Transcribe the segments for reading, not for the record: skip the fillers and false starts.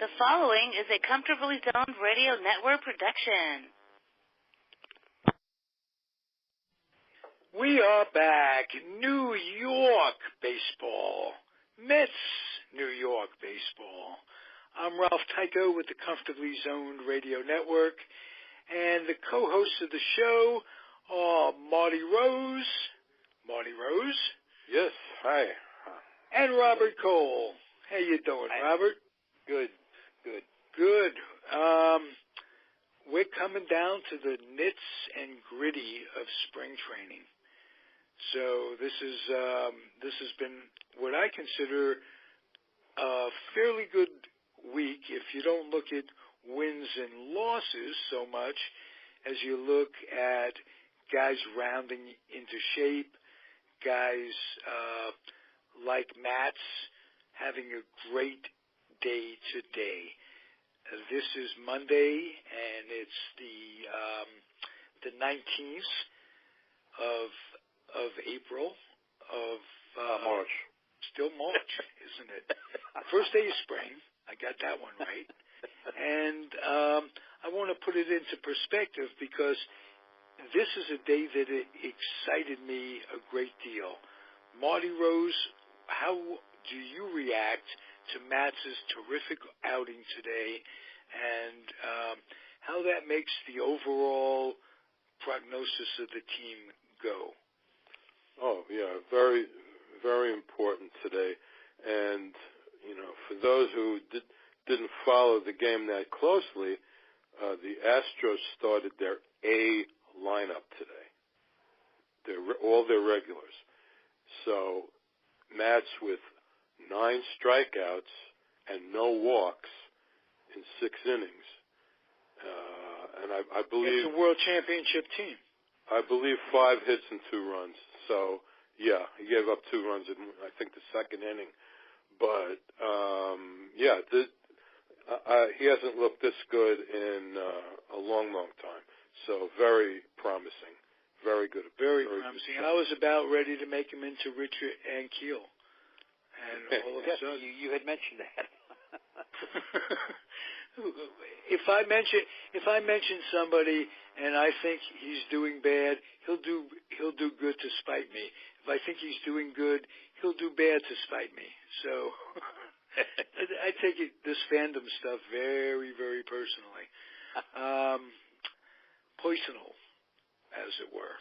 The following is a Comfortably Zoned Radio Network production. We are back. New York baseball. Mets, New York baseball. I'm Ralph Tyko with the Comfortably Zoned Radio Network, and the co-hosts of the show are Marty Rose. Marty Rose? Yes, hi. And Robert Cole. How you doing, Robert? Good. We're coming down to the nits and gritty of spring training. So this has been what I consider a fairly good week if you don't look at wins and losses so much as you look at guys rounding into shape, guys like Mats having a great day today. This is Monday, and it's the 19th of April of March. Still March, isn't it? First day of spring. I got that one right. And I want to put it into perspective because this is a day that it excited me a great deal. Marty Rose, how do you react to Matz's terrific outing today, and how that makes the overall prognosis of the team go? Oh, yeah, very, very important today. And, for those who didn't follow the game that closely, the Astros started their A lineup today, all their regulars. So Mats with 9 strikeouts and no walks in 6 innings. And I believe... It's a world championship team. I believe 5 hits and 2 runs. So, yeah, he gave up 2 runs in, I think, the second inning. But, he hasn't looked this good in a long, long time. So, very promising. Very good. Very promising. I was about ready to make him into Richard Ankiel. And all of a sudden... You had mentioned that. If I mention somebody and I think he's doing bad, he'll do good to spite me. If I think he's doing good, he'll do bad to spite me. So I take this fandom stuff very, very personally. Personal, as it were.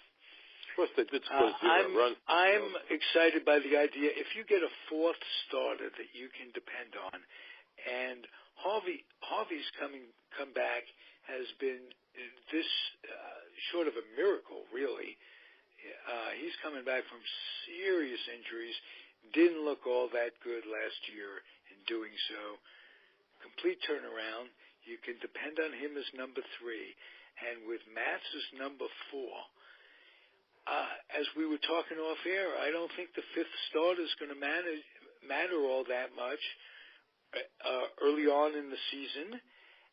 Of course, they did score 0 runs. I'm excited by the idea. If you get a 4th starter that you can depend on, and Harvey's come back has been this short of a miracle, really. He's coming back from serious injuries. Didn't look all that good last year in doing so. Complete turnaround. You can depend on him as number 3. And with Mats as number 4, as we were talking off air, I don't think the 5th starter is going to matter all that much early on in the season,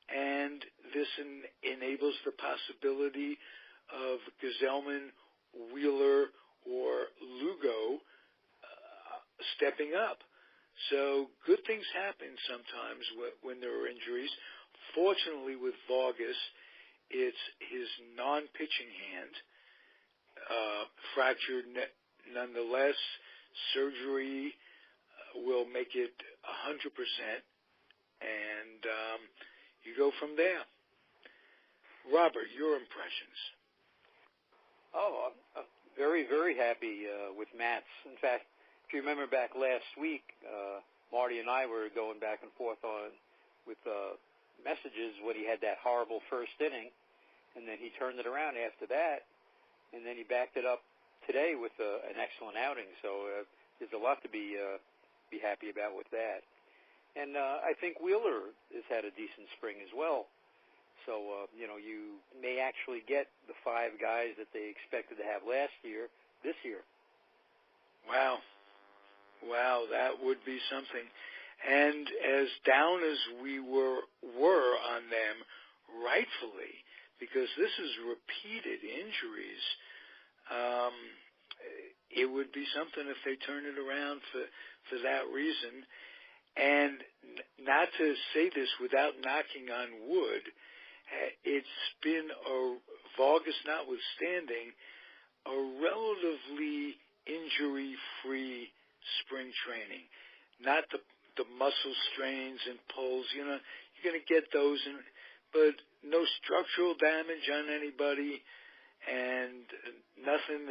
and this enables the possibility of Gazelman, Wheeler, or Lugo stepping up. So good things happen sometimes when there are injuries. Fortunately, with Vargas, it's his non-pitching hand, fractured nonetheless. Surgery will make it 100%, and you go from there. Robert, your impressions? Oh, I'm very, very happy with Mats. In fact, if you remember back last week, Marty and I were going back and forth with messages when he had that horrible first inning, and then he turned it around after that, and then he backed it up today with an excellent outing. So there's a lot to be happy about with that. And I think Wheeler has had a decent spring as well. So, you may actually get the 5 guys that they expected to have last year this year. Wow, that would be something. And as down as we were on them, rightfully, because this is repeated injuries, it would be something if they turn it around for that reason. And not to say this without knocking on wood, it's been, Vargas notwithstanding, a relatively injury-free spring training. Not the muscle strains and pulls, you're going to get those, but no structural damage on anybody, and nothing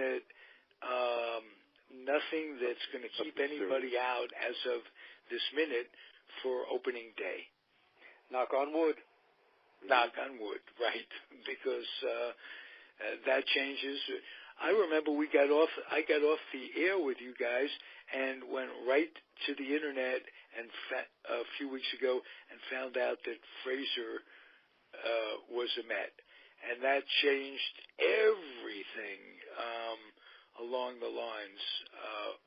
that's going to keep anybody out as of this minute for opening day. Knock on wood. Knock on wood, right? Because that changes. I remember I got off the air with you guys and went right to the internet and a few weeks ago and found out that Frazier was a Met, and that changed everything along the lines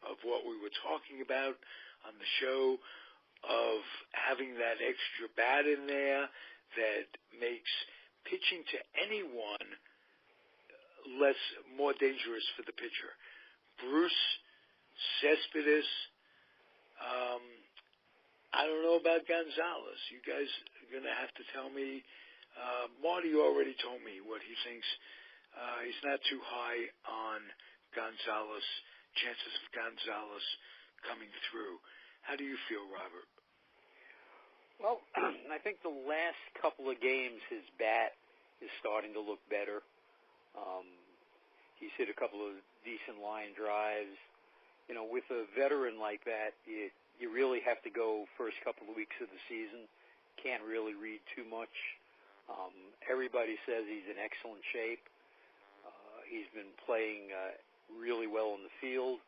of what we were talking about on the show, of having that extra bat in there that makes pitching to anyone more dangerous for the pitcher. Bruce, Cespedes, I don't know about Gonzalez. You guys are going to have to tell me. Marty already told me what he thinks. He's not too high on Gonzalez, chances of Gonzalez coming through. How do you feel, Robert? Well, I think the last couple of games his bat is starting to look better. He's hit a couple of decent line drives. With a veteran like that, you really have to go first couple of weeks of the season. Can't really read too much. Everybody says he's in excellent shape. He's been playing really well in the field,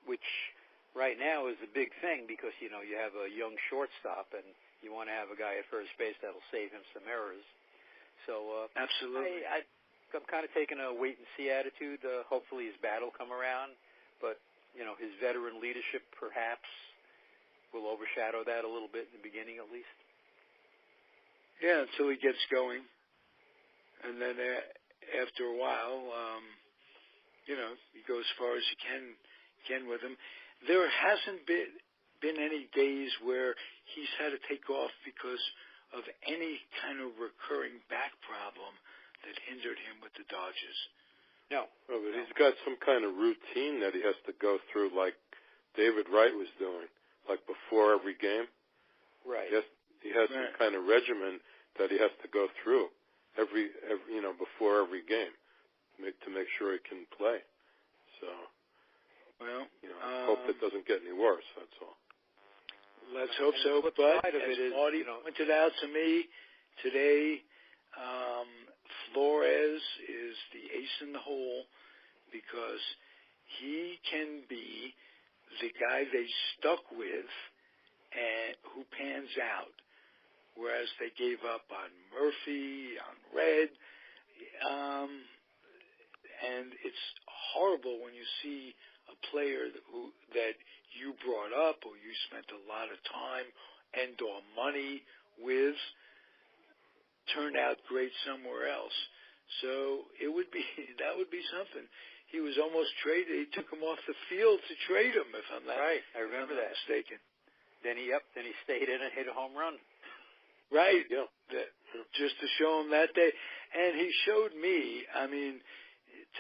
which right now is a big thing because, you have a young shortstop and you want to have a guy at first base that'll save him some errors. So absolutely. I'm kind of taking a wait-and-see attitude. Hopefully his bat will come around. But, his veteran leadership perhaps will overshadow that a little bit in the beginning at least. Yeah, until he gets going. And then after a while, you go as far as you can with him. There hasn't been any days where he's had to take off because of any kind of recurring back problem that hindered him with the Dodgers. No, but he's got some kind of routine that he has to go through, like David Wright was doing, like before every game. Right. He has some kind of regimen that he has to go through every before every game to make sure he can play. So, hope that doesn't get any worse. That's all. Let's hope so. But as Marty pointed out to me today, Flores is the ace in the hole because he can be the guy they stuck with and who pans out, whereas they gave up on Murphy, on Red, and it's horrible when you see a player that you brought up or you spent a lot of time and or money with turn out great somewhere else. So that would be something. He was almost traded. He took him off the field to trade him, if I'm not right. I remember that. Mistaken. Then he stayed in and hit a home run. Right. Yeah. Just to show him that day. And he showed me,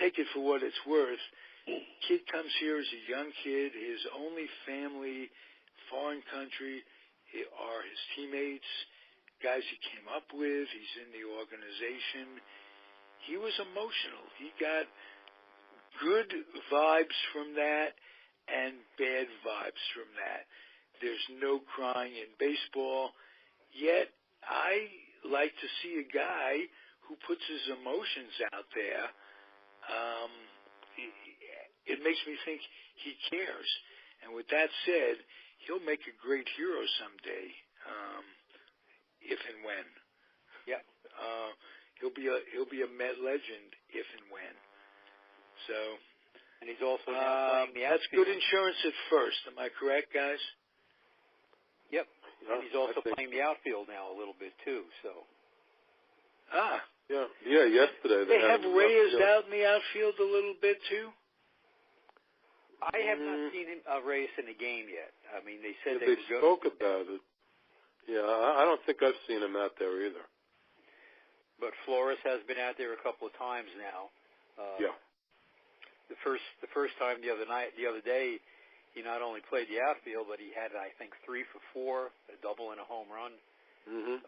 take it for what it's worth. Kid comes here as a young kid. His only family, foreign country, are his teammates, guys he came up with. He's in the organization. He was emotional. He got good vibes from that and bad vibes from that. There's no crying in baseball. Yet I like to see a guy who puts his emotions out there. It makes me think he cares. And with that said, he'll make a great hero someday, if and when. Yeah. He'll be a Met legend if and when. So. And he's also now playing the outfield. That's good insurance at first. Am I correct, guys? Yep. And he's also playing the outfield now a little bit too. So. Yeah. Yeah. Yesterday they have Reyes out in the outfield a little bit too. I have not seen a race in a game yet. I mean, they said they spoke about it. Yeah, I don't think I've seen him out there either. But Flores has been out there a couple of times now. Yeah. The first time the other day, he not only played the outfield, but he had, I think, 3 for 4, a double and a home run. Mm-hmm.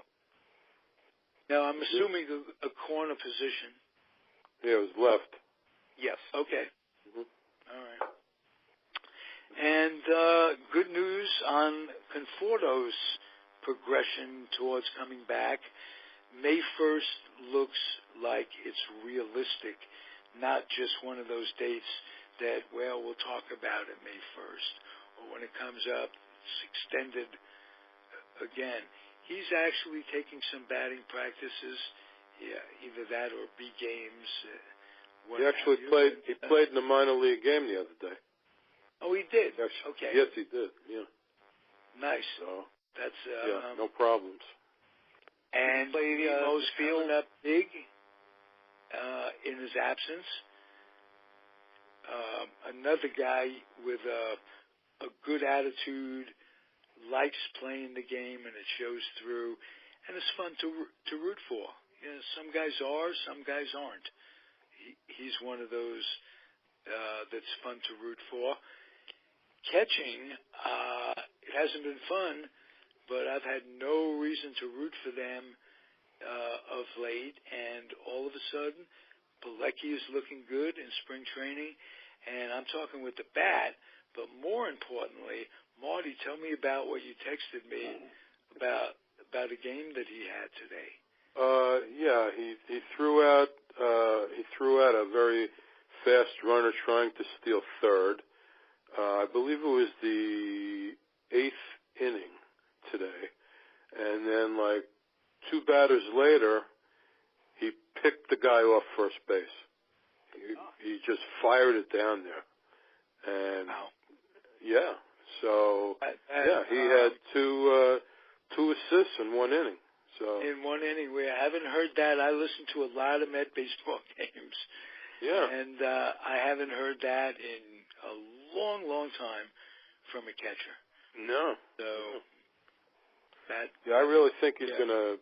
Now, I'm assuming a corner position. Yeah, it was left. Yes. Okay. Mm-hmm. All right. And good news on Conforto's progression towards coming back. May 1st looks like it's realistic, not just one of those dates that, well, we'll talk about it May 1st, or when it comes up, it's extended again. He's actually taking some batting practices, either that or B games. He actually played. He played in the minor league game the other day. Oh, he did? Actually, okay. Yes, he did, yeah. Nice. So, that's no problems. And Nemo's feeling up big in his absence. Another guy with a good attitude, likes playing the game, and it shows through, and it's fun to root for. You know, some guys are, some guys aren't. He's one of those that's fun to root for. Catching, it hasn't been fun, but I've had no reason to root for them of late, and all of a sudden, Pilecki is looking good in spring training, and I'm talking with the bat, but more importantly, Marty, tell me about what you texted me about a game that he had today. Yeah, he threw out a very fast runner trying to steal third. I believe it was the 8th inning today, and then like 2 batters later, he picked the guy off first base. He just fired it down there, and yeah. So he had two assists in 1 inning. So in 1 inning, we haven't heard that. I listen to a lot of Met baseball games. Yeah, and I haven't heard that in a long, long time from a catcher. No. So that. Yeah, I really think he's gonna.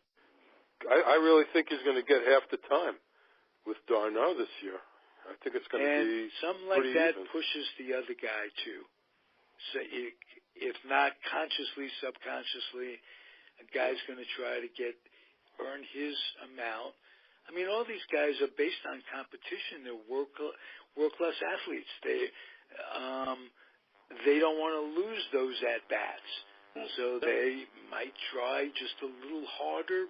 I really think he's gonna get half the time with Darno this year. I think it's going to be something like that even. pushes the other guy too. So if not consciously, subconsciously, a guy's going to try to earn his amount. I mean, all these guys are based on competition. They're world-class athletes. They don't want to lose those at-bats. So they might try just a little harder,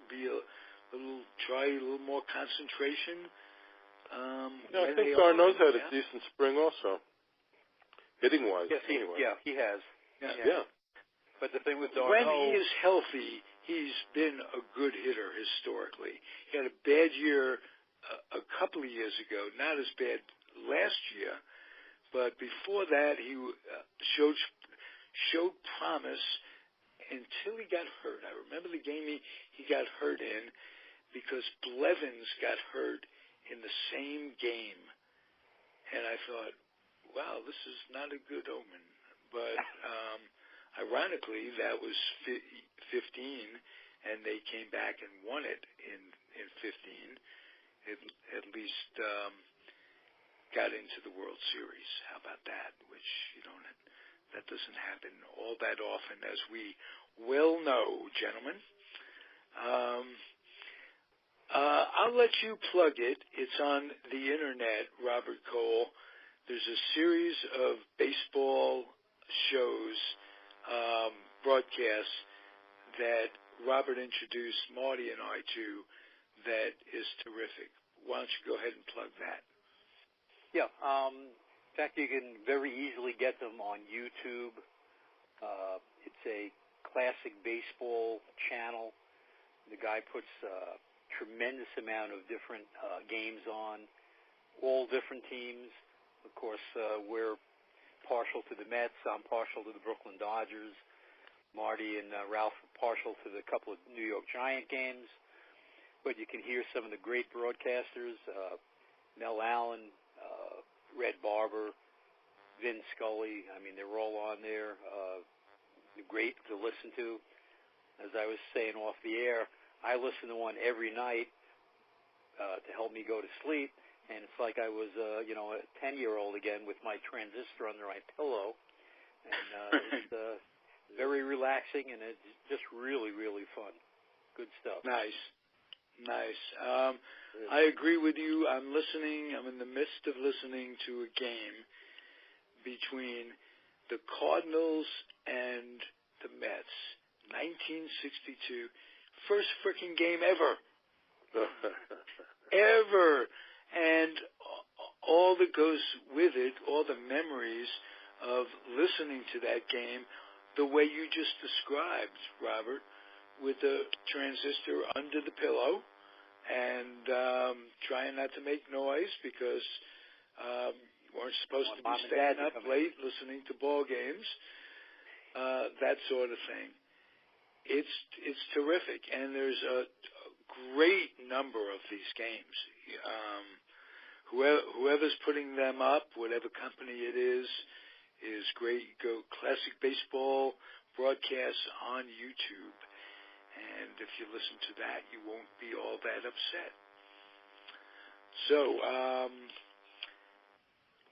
try a little more concentration. I think Darno's had a decent spring also, hitting-wise. Yes, anyway. he has. Yeah. But the thing with Darno, when he is healthy, he's been a good hitter historically. He had a bad year a couple of years ago, not as bad last year, but before that he showed promise until he got hurt. I remember the game he got hurt in because Blevins got hurt in the same game, and I thought, wow, this is not a good omen. But ironically, that was 15, and they came back and won it in 15. At least got into the World Series. How about that? Which that doesn't happen all that often, as we well know, gentlemen. I'll let you plug it. It's on the internet, Robert Cole. There's a series of baseball shows, broadcasts that Robert introduced Marty and I to that is terrific. Why don't you go ahead and plug that? Yeah. In fact, you can very easily get them on YouTube. It's a classic baseball channel. The guy puts tremendous amount of different games on, all different teams. Of course, we're partial to the Mets. I'm partial to the Brooklyn Dodgers. Marty and Ralph are partial to the couple of New York Giant games. But you can hear some of the great broadcasters, Mel Allen, Red Barber, Vin Scully. I mean, they're all on there. Great to listen to. As I was saying off the air, I listen to one every night to help me go to sleep, and it's like I was, a 10-year-old again with my transistor under my pillow, and it's very relaxing, and it's just really, really fun. Good stuff. Nice. I agree with you. I'm in the midst of listening to a game between the Cardinals and the Mets, 1962. First freaking game ever. Ever. And all that goes with it, all the memories of listening to that game, the way you just described, Robert, with the transistor under the pillow and trying not to make noise because you weren't supposed to be staying up late listening to ball games, that sort of thing. It's terrific, and there's a great number of these games. Whoever's putting them up, whatever company it is great. Go Classic Baseball broadcasts on YouTube, and if you listen to that, you won't be all that upset. So,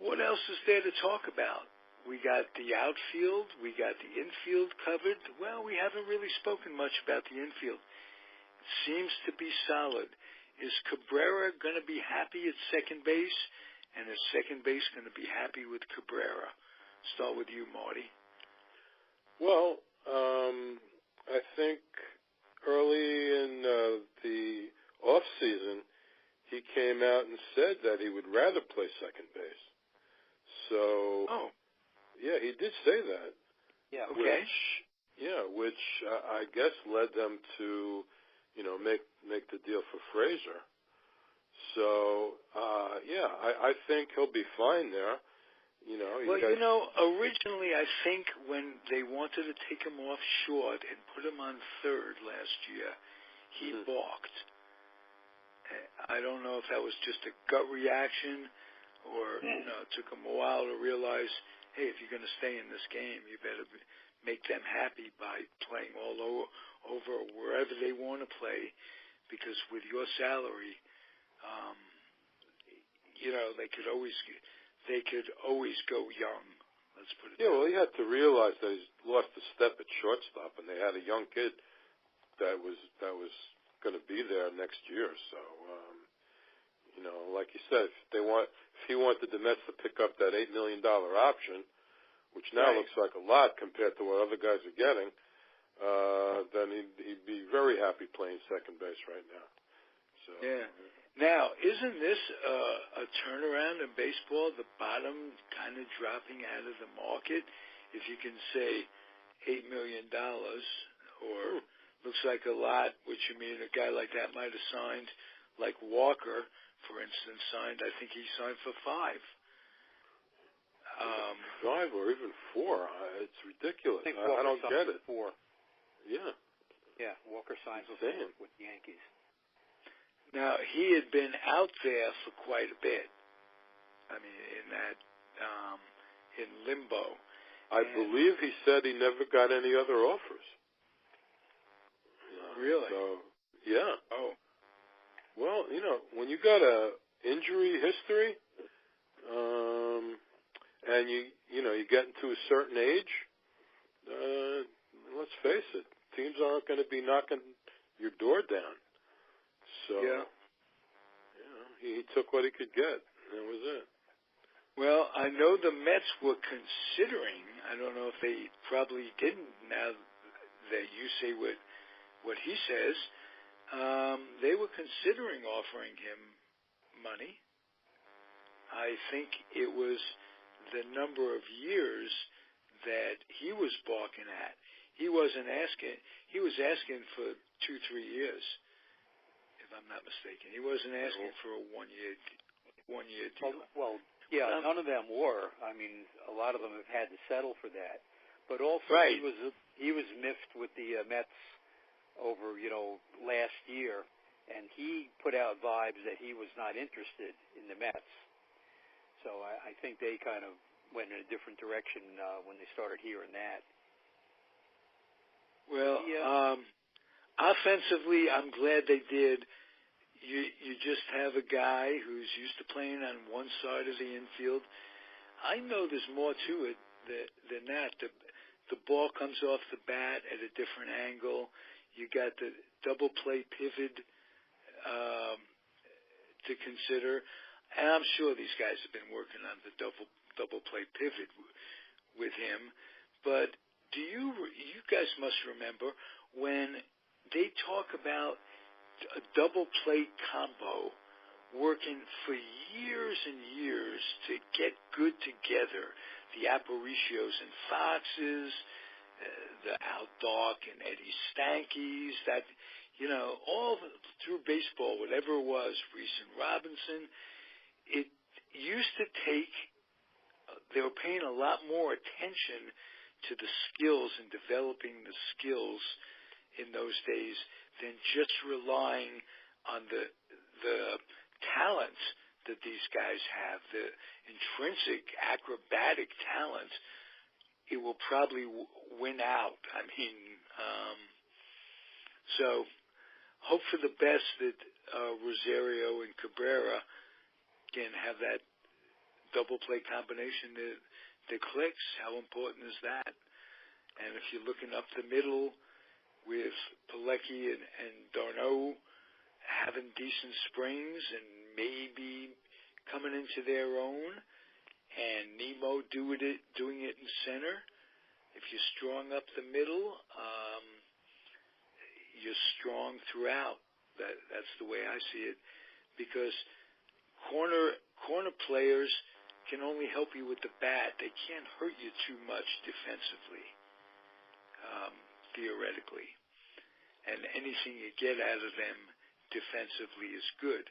what else is there to talk about? We got the outfield. We got the infield covered. Well, we haven't really spoken much about the infield. It seems to be solid. Is Cabrera going to be happy at second base? And is second base going to be happy with Cabrera? Start with you, Marty. Well, I think early in the off season, he came out and said that he would rather play second base. So, yeah, he did say that. Yeah. Okay. Which I guess led them to, make the deal for Frazier. So, I think he'll be fine there. Originally I think when they wanted to take him off short and put him on third last year, he balked. I don't know if that was just a gut reaction or, it took him a while to realize, hey, if you're going to stay in this game, you better make them happy by playing all over wherever they want to play, because with your salary, they could always go young. Let's put it. Yeah, well, he had to realize that he's lost a step at shortstop, and they had a young kid that was going to be there next year. So, like you said, if he wanted the Mets to pick up that $8 million option, which now looks like a lot compared to what other guys are getting, then he'd be very happy playing second base right now. So, yeah. Now, isn't this a turnaround in baseball, the bottom kind of dropping out of the market? If you can say $8 million, or looks like a lot, which you mean a guy like that might have signed, like Walker, for instance, I think he signed for $5. $5 or even $4. It's ridiculous. I don't get it. $4. Yeah. Yeah, Walker signed for $4 with the Yankees. Now, he had been out there for quite a bit. I mean, in limbo. I believe he said he never got any other offers. Really? So, yeah. Oh. Well, when you got a injury history, and you get into a certain age, let's face it, teams aren't going to be knocking your door down. So, he took what he could get. That was it. Well, I know the Mets were considering, I don't know if they probably didn't now that you say what he says, they were considering offering him money. I think it was the number of years that he was balking at. He was asking for 2-3 years, if I'm not mistaken. He wasn't asking for a one year deal. Well, yeah, none of them were. I mean, a lot of them have had to settle for that. But also, he was miffed with the Mets over, last year, and he put out vibes that he was not interested in the Mets. So I think they kind of went in a different direction when they started hearing that. Well, offensively, I'm glad they did. You just have a guy who's used to playing on one side of the infield. I know there's more to it than that. The ball comes off the bat at a different angle. You got the double play pivot to consider, and I'm sure these guys have been working on the double play pivot with him. But you guys must remember when they talk about a double play combo working for years and years to get good together. The Aparicios and Foxes, the Al Dark and Eddie Stankies, that, all through baseball, whatever it was, Reese and Robinson, it used to take, they were paying a lot more attention to the skills and developing the skills in those days than just relying on the talent that these guys have, the intrinsic acrobatic talent. It will probably win out. I mean, so hope for the best that Rosario and Cabrera can have that double play combination that clicks. How important is that? And if you're looking up the middle with Pilecki and Darno having decent springs and maybe coming into their own, and Nemo doing it in center, if you're strong up the middle, you're strong throughout. That's the way I see it, because corner players can only help you with the bat. They can't hurt you too much defensively, theoretically. And anything you get out of them defensively is good.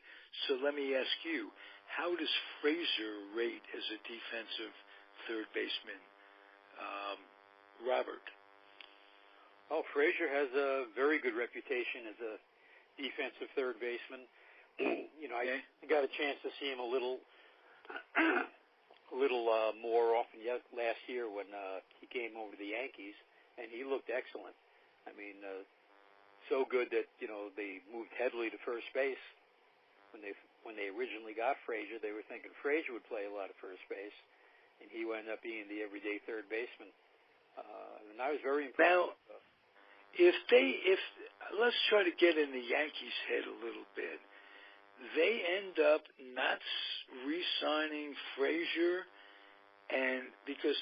So let me ask you, how does Frazier rate as a defensive third baseman? Robert? Oh, Frazier has a very good reputation as a defensive third baseman. I got a chance to see him a little more often last year when he came over to the Yankees, and he looked excellent. I mean, so good that they moved heavily to first base. When they originally got Frazier, they were thinking Frazier would play a lot of first base, and he wound up being the everyday third baseman. And I was very impressed. Now, if let's try to get in the Yankees' head a little bit. They end up not re-signing Frazier, and because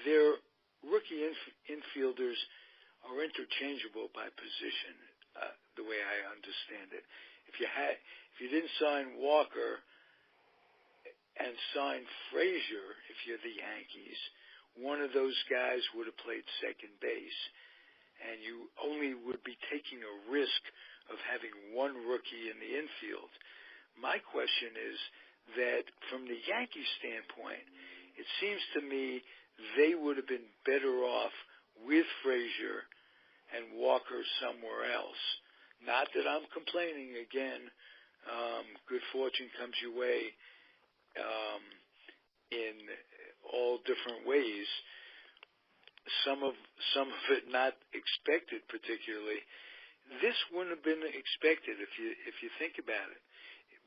their rookie infielders are interchangeable by position, the way I understand it. If you didn't sign Walker and sign Frazier, if you're the Yankees, one of those guys would have played second base, and you only would be taking a risk of having one rookie in the infield. My question is that from the Yankees standpoint, it seems to me they would have been better off with Frazier and Walker somewhere else. Not that I'm complaining. Again, good fortune comes your way in all different ways. Some of it not expected particularly. This wouldn't have been expected if you think about it,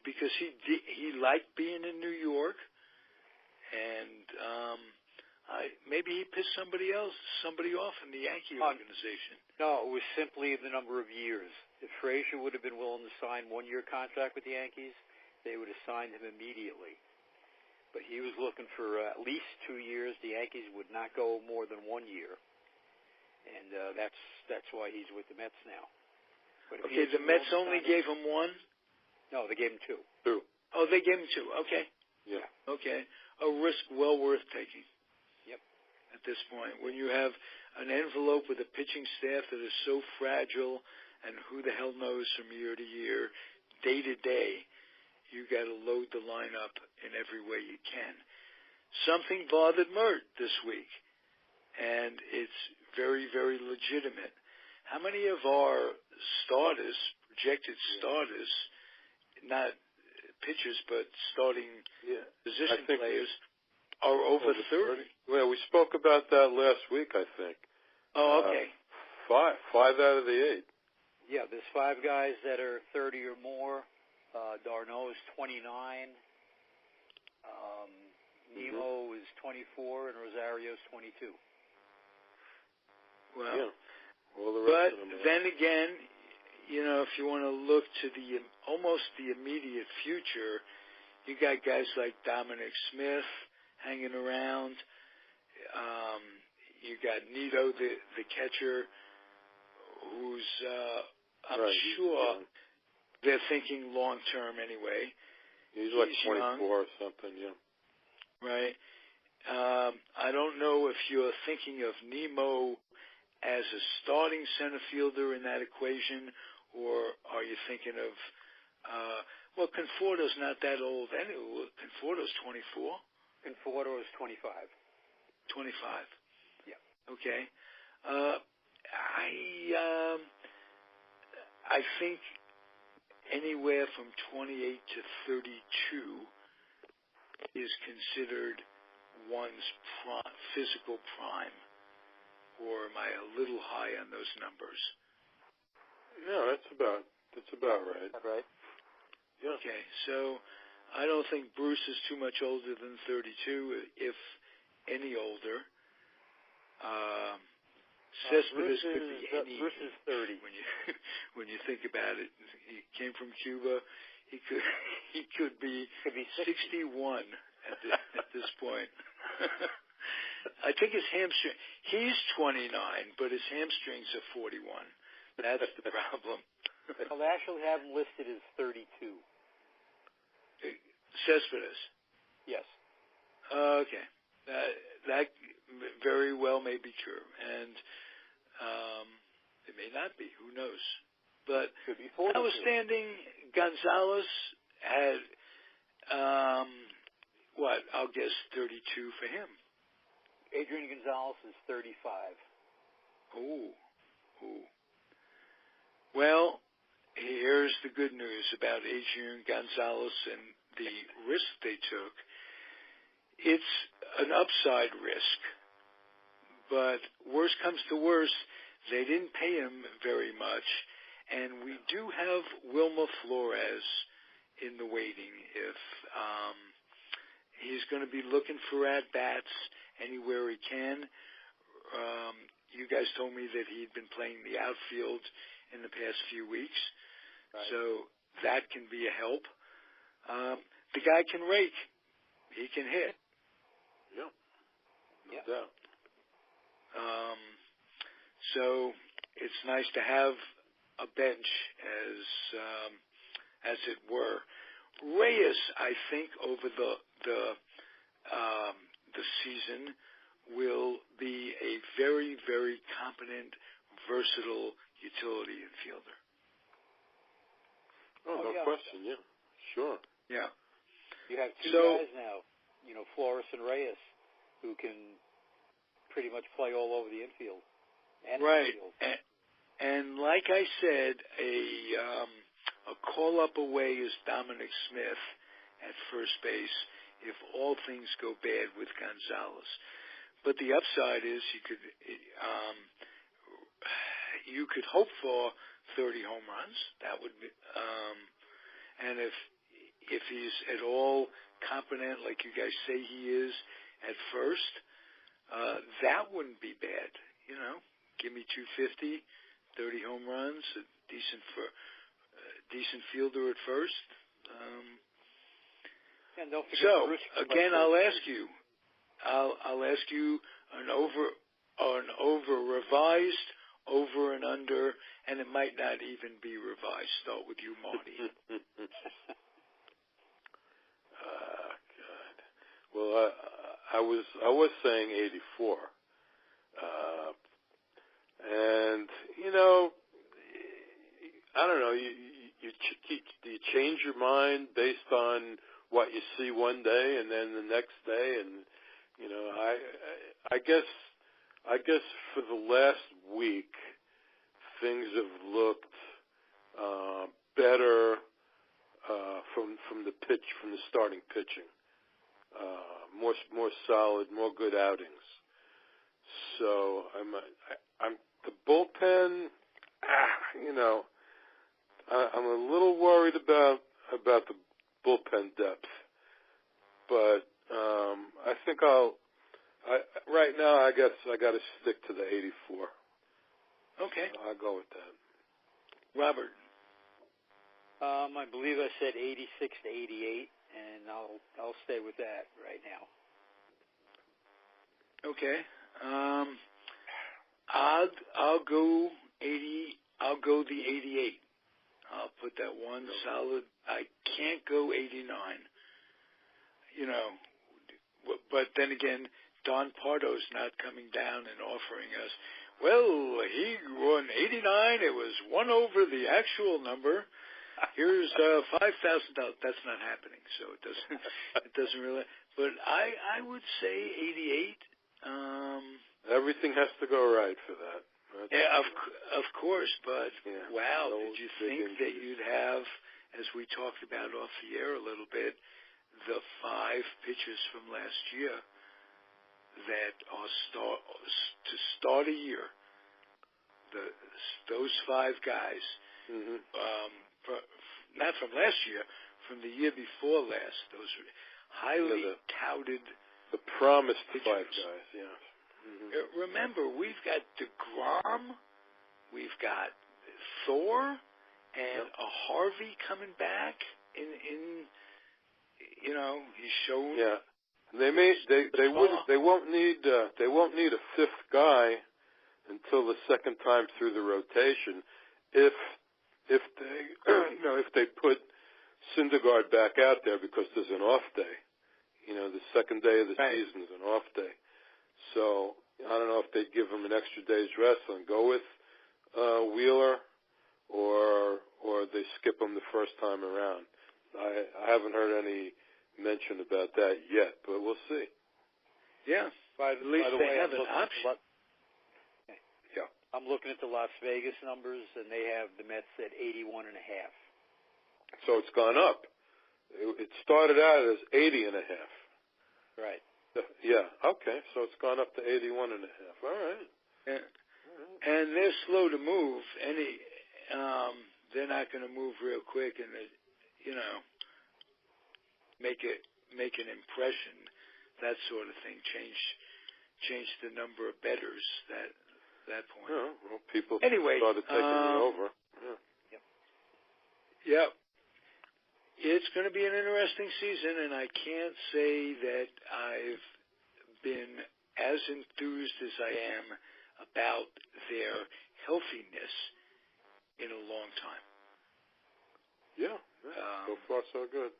because he liked being in New York, and maybe he pissed somebody off in the Yankee organization. No, it was simply the number of years. If Frazier would have been willing to sign 1-year contract with the Yankees, they would have signed him immediately. But he was looking for at least 2 years. The Yankees would not go more than 1 year, and that's why he's with the Mets now. But okay, the Mets only gave him one? No, they gave him two. Oh, they gave him two. Okay. Yeah. Okay. A risk well worth taking. Yep. At this point, when you have an envelope with a pitching staff that is so fragile, and who the hell knows from year to year, day to day, you got to load the lineup in every way you can. Something bothered Mert this week, and it's very, very legitimate. How many of our starters, projected starters, not pitchers but starting position players, are over 30. Well, we spoke about that last week, I think. Oh, okay. Five out of the 8. Yeah, there's 5 guys that are 30 or more. Darno is 29. Nemo is 24, and Rosario's 22. Well, yeah. All the rest of them then again, if you want to look to almost the immediate future, you got guys like Dominic Smith hanging around. You got Nito, the catcher, who's I'm sure they're thinking long term anyway. He's like 24 or something, yeah. Right. I don't know if you're thinking of Nemo as a starting center fielder in that equation, or are you thinking of, Conforto's not that old anyway. Conforto's 24. Conforto is 25. 25. Yeah. Okay. I think anywhere from 28 to 32 is considered one's physical prime. Or am I a little high on those numbers? No, that's about right. Right. Yeah. Okay, so I don't think Bruce is too much older than 32, if any older. Cespedes could be any. Bruce is 30. When you think about it, he came from Cuba. He could be 61 at this point. I think his hamstring. He's 29, but his hamstrings are 41. That's the problem. Well, they actually have him listed as 32. Cespedes. Yes. Okay. That very well may be true, and it may not be. Who knows? But notwithstanding, Gonzalez had I'll guess 32 for him. Adrian Gonzalez is 35. Ooh. Well, here's the good news about Adrian Gonzalez and the risk they took. It's an upside risk, but worst comes to worst, they didn't pay him very much, and we do have Wilmer Flores in the waiting. If he's going to be looking for at-bats anywhere he can. You guys told me that he'd been playing the outfield in the past few weeks, so that can be a help. The guy can rake. He can hit. Yeah, no doubt. So it's nice to have a bench, as it were. Reyes, I think, over the season will be a very, very competent, versatile utility infielder. Oh, no question. Yeah, sure. Yeah. You have 2 guys now, Flores and Reyes, who can pretty much play all over the infield. Infield. And like I said, a call-up away is Dominic Smith at first base if all things go bad with Gonzalez. But the upside is you could hope for 30 home runs. That would be, and if he's at all competent, like you guys say he is at first, that wouldn't be bad. Give me 250, 30 home runs, a decent fielder at first. And don't forget so again, I'll ask you an over revised, over and under, and it might not even be revised. Start with you, Marty. God. Well, I was saying 84, and I don't know. You change your mind based on what you see one day, and then the next day, and I guess for the last week, things have looked better from the starting pitching, more solid, more good outings. So I'm the bullpen. I'm a little worried about the bullpen depth, but I think right now I guess I got to stick to the 84. Okay, I'll go with that. Robert. I believe I said 86 to 88, and I'll stay with that right now. Okay. I'll go 80. I'll go the 88. I'll put that one solid. I can't go 89. But then again, Don Pardo's not coming down and offering us. Well, he won 89. It was one over the actual number. Here's $5,000. That's not happening, so it doesn't really. But I would say 88. Everything has to go right for that. Yeah, of course. But wow, no did you think that you'd have, as we talked about off the air a little bit, the 5 pitchers from last year that are to start a year? Those 5 guys. Mm-hmm. Not from last year, from the year before last. Those are highly touted. The promised pitchers. 5 guys, yeah. Mm-hmm. Remember, we've got DeGrom, we've got Thor, and a Harvey coming back. He's shown. Yeah, they won't need a 5th guy until the second time through the rotation, if they put Syndergaard back out there because there's an off day. The second day of the season is an off day. So I don't know if they'd give him an extra day's rest and go with Wheeler, or they skip him the first time around. I haven't heard any mention about that yet, but we'll see. Yeah, at least they have an option. Yeah. I'm looking at the Las Vegas numbers, and they have the Mets at 81.5. So it's gone up. It started out as 80.5. Right. Yeah. Okay. So it's gone up to 81.5. All right. Yeah. And they're slow to move. They're not going to move real quick, and make an impression, that sort of thing. Change the number of bettors. That point. Yeah. Well, people anyway, started taking it over. Yeah. Yep. It's going to be an interesting season, and I can't say that I've been as enthused as I am about their healthiness in a long time. Yeah. So far, so good.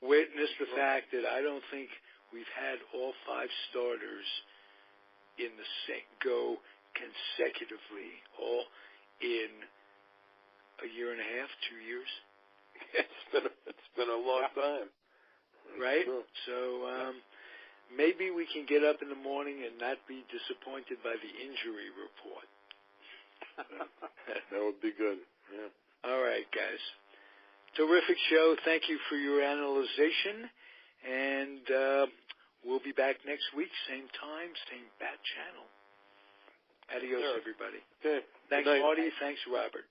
Witness the fact that I don't think we've had all 5 starters in the go consecutively, all in a year and a half, 2 years. It's been a long time. Right? Sure. So maybe we can get up in the morning and not be disappointed by the injury report. That would be good. Yeah. All right, guys. Terrific show. Thank you for your analyzation. And we'll be back next week, same time, same bat channel. Adios, everybody. Okay. Thanks, Marty. Thanks, Robert.